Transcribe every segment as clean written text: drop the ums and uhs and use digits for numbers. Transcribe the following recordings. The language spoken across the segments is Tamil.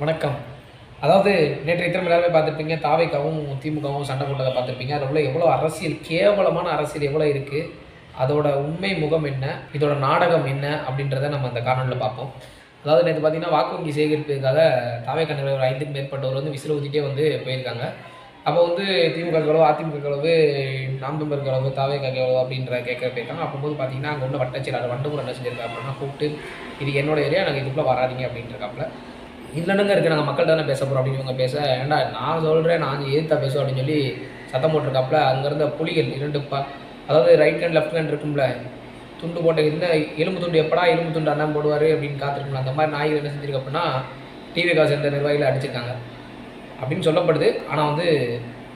வணக்கம். அதாவது நேற்றைய தினம் எல்லாருமே பார்த்துருப்பீங்க. தாவேக்காவும் திமுகவும் சண்டை போட்டதை பார்த்துருப்பீங்க. அதில் உள்ள எவ்வளோ அரசியல், கேவலமான அரசியல் எவ்வளோ இருக்குது, அதோட உண்மை முகம் என்ன, இதோட நாடகம் என்ன அப்படின்றத நம்ம அந்த காணொலியில் பார்ப்போம். அதாவது நேற்று பார்த்தீங்கன்னா வாக்கு வங்கி சேகரிப்பதற்காக தாவேக்கா நிறுவனர் ஒரு 5க்கும் மேற்பட்டவர் வந்து விசில் ஊற்றிட்டே வந்து போயிருக்காங்க. அப்போ வந்து திமுக எவ்வளோ, அதிமுக எவ்வளவு, நாம் தமிழர் எவ்வளவு, தாவேக்கா எவ்வளோ அப்படின்ற கேட்க போயிருக்காங்க. அப்போது பார்த்தீங்கன்னா அங்கே உள்ள வட்டச்செயலாளர் வண்டமுறை என்ன செஞ்சிருக்காரு அப்படின்னா கூப்பிட்டு, இது என்னோட ஏரியா, நாங்கள் இதுக்குள்ளே வராதிங்க அப்படின்றக்காப்புல. இல்லைனுங்க இருக்குது, நாங்கள் மக்கள் தானே பேச போகிறோம் அப்படின்னு இவங்க பேச, ஏன்டா நான் சொல்கிறேன், நான் எதிர்த்தா பேசுவோம் அப்படின்னு சொல்லி சத்தம் போட்டிருக்காப்புல. அங்கேருந்த புலிகள் அதாவது ரைட் ஹேண்ட் லெஃப்ட் ஹேண்ட் இருக்கும்ல, துண்டு போட்ட இந்த எலும்பு துண்டு எப்படா எலும்பு துண்டு அண்ணன் போடுவார் அப்படின்னு காத்திருக்கணும். அந்த மாதிரி நாய்கள் என்ன செஞ்சிருக்கு அப்படின்னா டிவிகா சேர்ந்த நிர்வாகிகளை அடிச்சிருக்காங்க அப்படின்னு சொல்லப்படுது. ஆனால் வந்து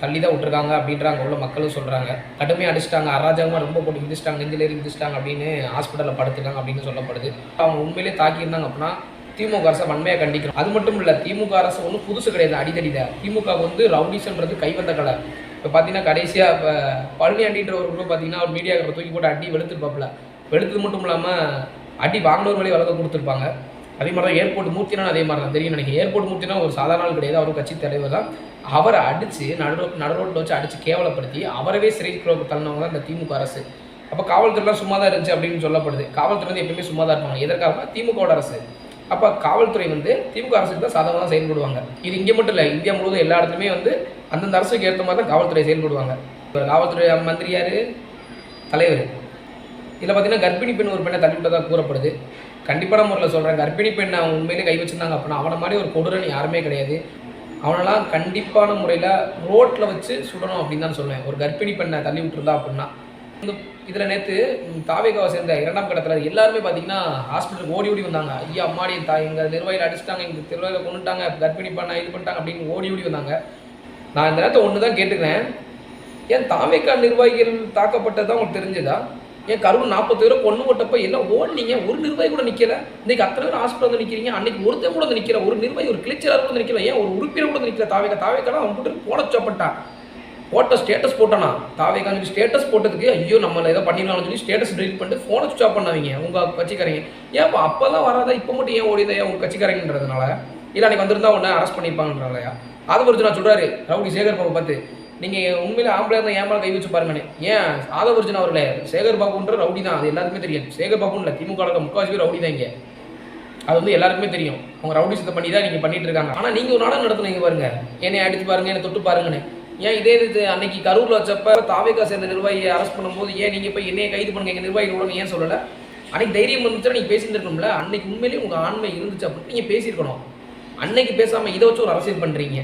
தள்ளி தான் விட்டுருக்காங்க அப்படின்ற அங்கே உள்ள மக்களும் சொல்கிறாங்க. கடுமையாக அடிச்சிட்டாங்க, அராஜகமாக ரொம்ப போட்டு மிதிச்சிட்டாங்க, நெஞ்சிலேறி மிதிச்சிட்டாங்க அப்படின்னு ஹாஸ்பிட்டலில் படுத்துட்டாங்க அப்படின்னு சொல்லப்படுது. அவங்க உண்மையிலே தாக்கியிருந்தாங்க அப்படின்னா திமுக அரசை வன்மையாக கண்டிக்கிறோம். அது மட்டும் இல்லை, திமுக அரசு ஒன்றும் புதுசு கிடையாது, அடிதடியில். திமுக வந்து ரவுடிசன்றது கைவந்த கலை. இப்போ பார்த்தீங்கன்னா கடைசியாக இப்போ பழனியாண்டின்ற ஒரு குரூப் பார்த்தீங்கன்னா ஒரு மீடியாவை தூக்கி போட்டு அடி வெளுத்துருப்பாப்புல. வெளுத்தது மட்டும் இல்லாமல் அடி வாங்கினவர் மேலே வழக்க கொடுத்துருப்பாங்க. அதே மாதிரி தான் ஏர்போர்ட் மூர்த்தினா அதே மாதிரி தான் தெரியும் நினைக்கிறேன். ஏர்போர்ட் மூர்த்தினா ஒரு சாதாரண ஆள் கிடையாது, அவர் கட்சி தலைவர் தான். அவரை அடித்து நடுரோட்டில் வச்சு அடித்து கேவலப்படுத்தி அவரவே சிறைக்கு தள்ளினவங்க தான் இந்த திமுக அரசு. அப்போ காவல்துறைலாம் சும்மா தான் இருந்துச்சு அப்படின்னு சொல்லப்படுது. காவல்துறை வந்து எப்பயுமே சும்மா தான் இருப்பாங்க. எதற்காக? திமுகவோட அரசு. அப்போ காவல்துறை வந்து திமுக அரசுக்கு தான் சாதகமாக செயல்படுவாங்க. இது இங்கே மட்டும் இல்லை, இந்தியா முழுவதும் எல்லா இடத்துலையுமே வந்து அந்தந்த அரசுக்கு ஏற்ற மாதிரி தான் காவல்துறை செயல்படுவாங்க. காவல்துறை மந்திரி யார்? தலைவர். இதில் பார்த்தீங்கன்னா கர்ப்பிணி பெண் ஒரு பெண்ணை தள்ளிவிட்டதாக கூறப்படுது. கண்டிப்பான முறையில் சொல்கிறேன், கர்ப்பிணி பெண்ணை அவங்க உண்மையிலே கை வச்சுருந்தாங்க அப்படின்னா அவனை மாதிரி ஒரு கொடூரன் யாருமே கிடையாது. அவனெல்லாம் கண்டிப்பான முறையில் ரோட்டில் வச்சு சுடணும் அப்படின்னு தான் சொல்லுவேன். ஒரு கர்ப்பிணி பெண்ணை தள்ளி விட்டுருந்தா அப்படின்னா. இதில் நேற்று தாவேக்காவை சேர்ந்த 2ஆம் கட்டத்தில் எல்லாருமே பார்த்தீங்கன்னா ஹாஸ்பிட்டலுக்கு ஓடி வந்தாங்க. ஐயா அம்மாடி எங்கள் நிர்வாகிகள் அடிச்சிட்டாங்க, எங்கள் திருவாயில் கொண்டுட்டாங்க, கர்ப்பிணி பண்ண இது பண்ணிட்டாங்க அப்படின்னு ஓடி வந்தாங்க. நான் இந்த நேரத்தை ஒன்று தான் கேட்டுக்கிறேன், ஏன் தாவேக்கா நிர்வாகிகள் தாக்கப்பட்டது தான் உங்களுக்கு தெரிஞ்சதா? ஏன் கரூர் 40 பேரை பொண்ணு போட்டப்போ எல்லாம் ஓடினீங்க, ஒரு நிர்வாகி கூட நிற்கல. இன்றைக்கி அத்தனை பேர் ஹாஸ்பிட்டல் வந்து நிற்கிறீங்க, அன்றைக்கி ஒருத்தர் கூட வந்து நிற்கல, ஒரு நிர்வாகி ஒரு கிளர்ச்சியாளர் கூட நிற்கல, ஏன் ஒரு உறுப்பினர் கூட நிற்கல. தாவேக்கா அவன் போட்டு போட வச்சப்பட்டான், போட்ட ஸ்டேட்டஸ் போட்டானா தாவேக்கான்னு சொல்லி ஸ்டேட்டஸ் போட்டதுக்கு ஐயோ நம்மளை ஏதோ பண்ணிடலாம்னு சொல்லி ஸ்டேட்டஸ் டெலிட் பண்ணிட்டு ஃபோனை சுவிச் ஆஃப் பண்ணாதீங்க உங்கள் கட்சிக்காரங்க. ஏன் அப்போ தான் வராதா, இப்போ மட்டும் ஏன் ஓடிதா உங்கள் கட்சிக்காரங்கன்றதுனால? இல்லை அன்றைக்கி வந்திருந்தா ஒன்று அரெஸ்ட் பண்ணியிருப்பாங்கன்றாலையா? ஆதவர்ஜுனா சொல்கிறாரு ரவுடி சேகர் பாபு பார்த்து, நீங்கள் உண்மையிலே ஆம்பளை இருந்தால் ஏன் மேலே கை வச்சு பாருங்கன்னு. ஏன் ஆதவர்ஜுனா அவர்களே, சேகர் பாபுன்ற ரவுடி தான், அது எல்லாருக்குமே தெரியும். சேகர் பாபுன்னு இல்லை, திமுக முக்கால்வாசி பேர் ரவுடி தான் இங்கே, அது வந்து எல்லாருக்குமே தெரியும். அவங்க ரவுடி சுத்தம் பண்ணி தான் நீங்கள் பண்ணிட்டு இருக்காங்க. ஆனால் நீங்கள் ஒரு நாடகம் நடத்துனீங்க பாருங்க, என்னை அடித்து பாருங்க, என்னை தொட்டு பாருங்கன்னு. ஏன் இதே இது அன்னைக்கு கரூரில் வச்சப்ப தாவேக்கா சேர்ந்த நிர்வாகியை அரெஸ்ட் பண்ணும்போது ஏன் நீங்கள் போய் என்னையை கைது பண்ணுங்க எங்கள் நிர்வாகிகளோட ஏன் சொல்லலை? அன்னைக்கு தைரியம் வந்துச்சுன்னா நீங்கள் பேசியிருந்துருக்கணும்ல. அன்னைக்கு உண்மையிலேயே உங்கள் ஆண்மை இருந்துச்சு அப்படின்னு நீங்கள் பேசியிருக்கணும். அன்னைக்கு பேசாமல் இதை வச்சு ஒரு அரசியல் பண்ணுறீங்க.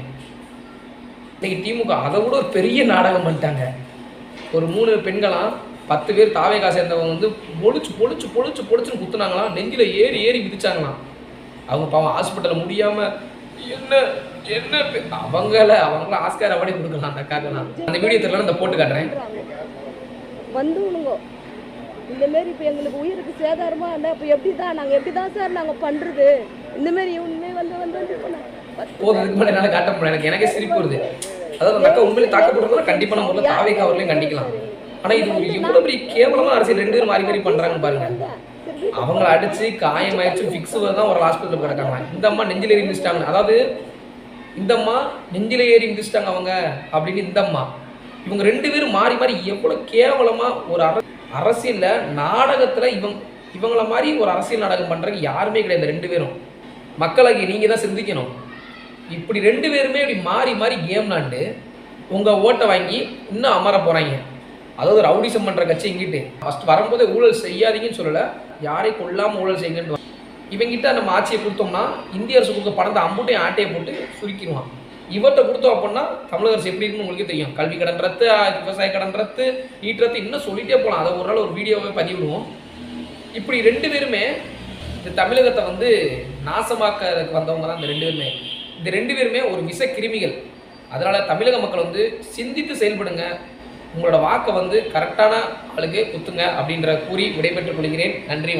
இன்னைக்கு திமுக அதை விட ஒரு பெரிய நாடகம் பண்ணிட்டாங்க. ஒரு 3 பெண்களாம் 10 பேர் தாவேக்கா சேர்ந்தவங்க வந்து பொழிச்சுன்னு குத்துனாங்களாம், நெஞ்சில் ஏறி மிதிச்சாங்களாம். அவங்க பாவம் ஹாஸ்பிட்டலில் முடியாமல் என்ன அவங்கள ஆஸ்கார் அவார்டே கொடுக்கலாம் அந்த அக்காக்கெல்லாம். அந்த வீடியோ தெரியல, இந்த போட்டு காட்டுறேன். வந்துணுங்க இந்தமாரி இப்போ எங்களுக்கு உயிருக்கு சேதாரமா இருந்தால் இப்போ எப்படி தான் சார் நாங்கள் பண்ணுறது? இந்தமாரி உண்மை வந்து போதும் மேலே என்னால் காட்ட முடியல. எனக்கே சிரிப்பு வருது. அதாவது அந்த அக்கா உண்மையிலே தாக்கப்படுறதுனா கண்டிப்பான முறையில் தாவேக்கா அவர்களையும் கண்டிக்கலாம். ஆனால் இது ஒரு எவ்வளோ பெரிய கேவலமாக அரசியல் 2 பேரும் மாறி பண்ணுறாங்க பாருங்க. அவங்கள அடித்து காயமாயிடுச்சு, ஃபிக்ஸ் தான் ஒரு ஹாஸ்பிட்டலுக்கு கிடக்காங்க. இந்த அம்மா நெஞ்சில் ஏறி மிதிச்சிட்டாங்க. அதாவது இந்த அம்மா நெஞ்சில் ஏறி மிதிச்சிட்டாங்க அவங்க அப்படின்னு இந்த அம்மா. இவங்க 2 பேரும் மாறி எவ்வளோ கேவலமாக ஒரு அரசியலில் நாடகத்தில் இவங்கள மாதிரி ஒரு அரசியல் நாடகம் பண்ணுறதுக்கு யாருமே கிடையாது. 2 பேரும் மக்களாகி நீங்கள் தான் சிந்திக்கணும். இப்படி 2 பேருமே இப்படி மாறி கேம் விளாண்டு உங்கள் ஓட்டை வாங்கி இன்னும் அமர போகிறாங்க. அதாவது ரவுடிசம் பண்ணுற கட்சி இங்கிட்டு ஃபஸ்ட் வரும்போதே ஊழல் செய்யாதீங்கன்னு சொல்லலை, யாரையும் கொள்ளாமல் ஊழல் செய்யுங்கன்னு. இவங்கிட்ட நம்ம ஆட்சியை கொடுத்தோம்னா இந்திய அரசு கொடுத்த பணத்தை அம்புட்டையும் ஆட்டையை போட்டு சுருக்கிடுவான். இவர்கிட்ட கொடுத்தோம் அப்படின்னா தமிழக அரசு எப்படி இருக்குன்னு உங்களுக்கே தெரியும். கல்வி கடன் ரத்து, விவசாய கடன் ரத்து, நீட் ரத்து, இன்னும் சொல்லிகிட்டே போகலாம். அதை ஒரு நாள் ஒரு வீடியோவே பதிவிடுவோம். இப்படி 2 பேருமே இந்த தமிழகத்தை வந்து நாசமாக்கிறதுக்கு வந்தவங்க தான் இந்த 2 பேருமே. இந்த 2 பேருமே ஒரு விஷ கிருமிகள். அதனால் தமிழக மக்கள் வந்து சிந்தித்து செயல்படுங்க. உங்களோட வாக்கை வந்து கரெக்டான ஆளுக்கு குத்துங்க அப்படின்ற கூறி விடைபெற்றுக் கொள்கிறேன். நன்றி, வணக்கம்.